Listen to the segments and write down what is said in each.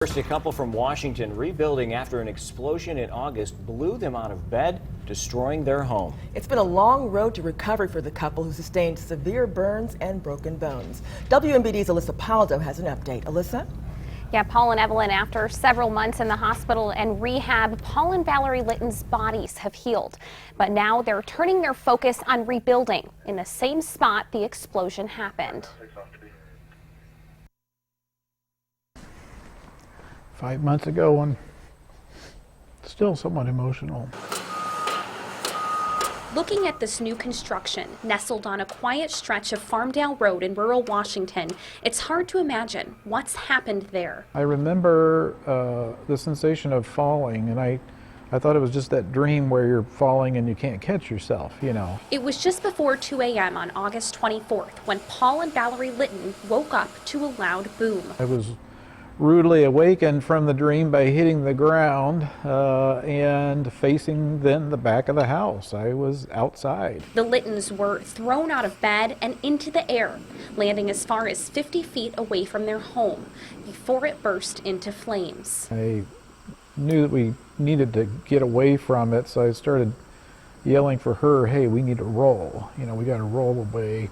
First, a couple from Washington rebuilding after an explosion in August blew them out of bed, destroying their home. It's been a long road to recovery for the couple who sustained severe burns and broken bones. WMBD's Alyssa Paldo has an update. Alyssa? Yeah, Paul and Evelyn, after several months in the hospital and rehab, Paul and Valerie Litton's bodies have healed. But now they're turning their focus on rebuilding in the same spot the explosion happened. 5 months ago, and still somewhat emotional. Looking at this new construction, nestled on a quiet stretch of Farmdale Road in rural Washington, it's hard to imagine what's happened there. I remember the sensation of falling, and I thought it was just that dream where you're falling and you can't catch yourself, you know. It was just before 2 a.m. on August 24th when Paul and Valerie Litton woke up to a loud boom. I was rudely awakened from the dream by hitting the ground and facing then the back of the house. I was outside. The Littons were thrown out of bed and into the air, landing as far as 50 feet away from their home before it burst into flames. I knew that we needed to get away from it, so I started yelling for her, hey, we need to roll. You know, we got to roll away,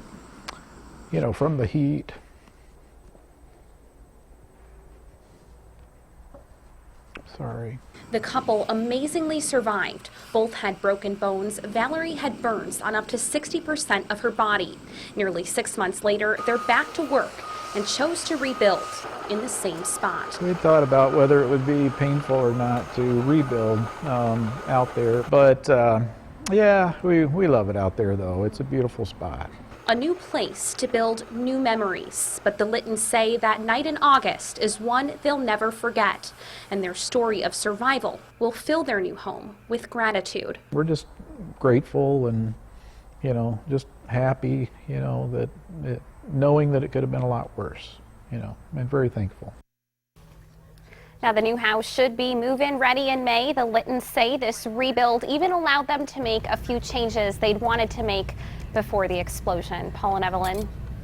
you know, from the heat. Sorry. The couple amazingly survived. Both had broken bones. Valerie had burns on up to 60% of her body. Nearly 6 months later, they're back to work and chose to rebuild in the same spot. We thought about whether it would be painful or not to rebuild out there, but yeah, we love it out there though. It's a beautiful spot. A new place to build new memories, but the Littons say that night in August is one they'll never forget, and their story of survival will fill their new home with gratitude. We're just grateful and, you know, just happy, you know, that knowing that it could have been a lot worse, you know, I'm very thankful. Now, the new house should be move-in ready in May. The Littons say this rebuild even allowed them to make a few changes they'd wanted to make before the explosion. Paul and Evelyn.